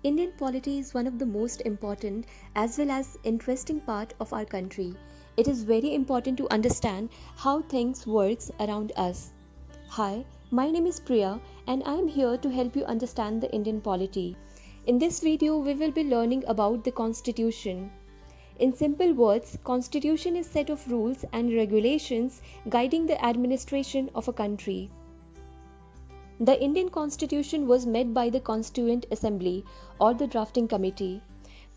Indian polity is one of the most important as well as interesting part of our country. It is very important to understand how things works around us. Hi, my name is Priya and I am here to help you understand the Indian polity. In this video, we will be learning about the Constitution. In simple words, Constitution is a set of rules and regulations guiding the administration of a country. The Indian Constitution was made by the Constituent Assembly or the Drafting Committee.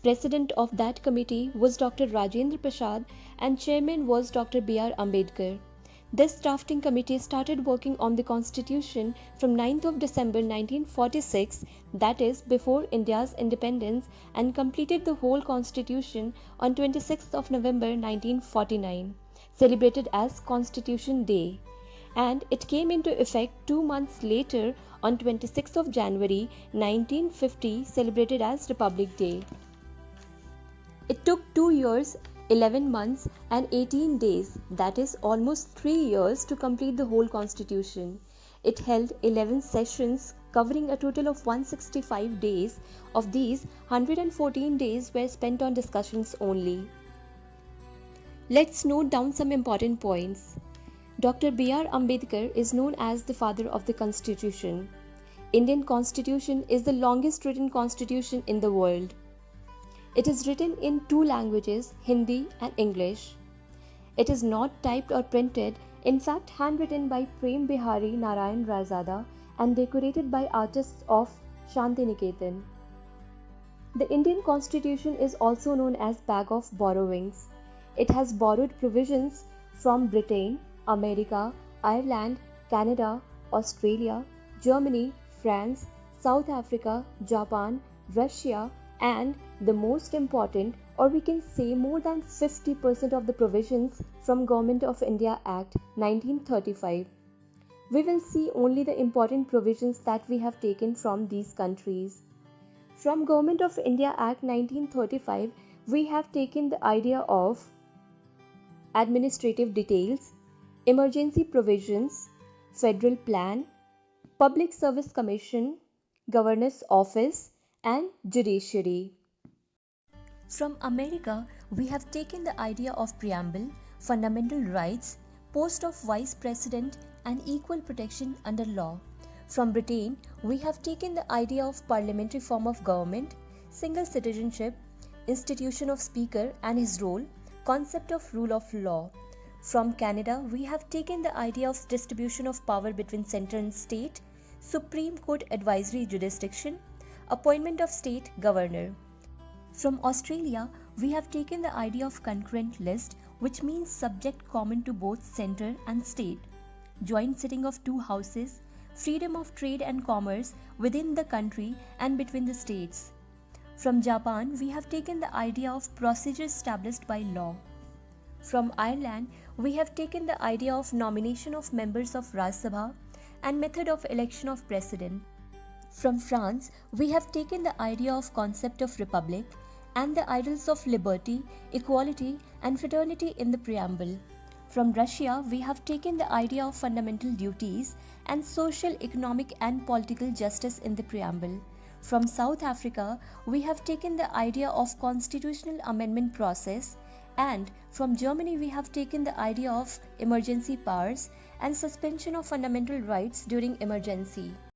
President of that committee was Dr. Rajendra Prasad and chairman was Dr. B.R. Ambedkar. This drafting committee started working on the Constitution from 9th of December 1946, that is before India's independence, and completed the whole Constitution on 26th of November 1949, celebrated as Constitution Day. And it came into effect 2 months later on 26th of January 1950, celebrated as Republic Day. It took 2 years, 11 months and 18 days, that is almost 3 years, to complete the whole Constitution. It held 11 sessions covering a total of 165 days. Of these, 114 days were spent on discussions only. Let's note down some important points. Dr. B.R. Ambedkar is known as the father of the Constitution. Indian Constitution is the longest written constitution in the world. It is written in 2 languages, Hindi and English. It is not typed or printed, in fact handwritten by Prem Bihari Narayan Razada and decorated by artists of Shantiniketan. The Indian Constitution is also known as bag of borrowings. It has borrowed provisions from Britain, America, Ireland, Canada, Australia, Germany, France, South Africa, Japan, Russia, and the most important, or we can say more than 50% of the provisions from Government of India Act 1935. We will see only the important provisions that we have taken from these countries. From Government of India Act 1935, we have taken the idea of administrative details, emergency provisions, federal plan, public service commission, governor's office, and judiciary. From America, we have taken the idea of preamble, fundamental rights, post of vice president, and equal protection under law. From Britain, we have taken the idea of parliamentary form of government, single citizenship, institution of speaker and his role, concept of rule of law. From Canada, we have taken the idea of distribution of power between center and state, Supreme Court advisory jurisdiction, appointment of state governor. From Australia, we have taken the idea of concurrent list, which means subject common to both center and state, joint sitting of 2 houses, freedom of trade and commerce within the country and between the states. From Japan, we have taken the idea of procedures established by law. From Ireland, we have taken the idea of nomination of members of Raj Sabha and method of election of president. From France, we have taken the idea of concept of republic and the ideals of liberty, equality and fraternity in the preamble. From Russia, we have taken the idea of fundamental duties and social, economic and political justice in the preamble. From South Africa, we have taken the idea of constitutional amendment process, and from Germany we have taken the idea of emergency powers and suspension of fundamental rights during emergency.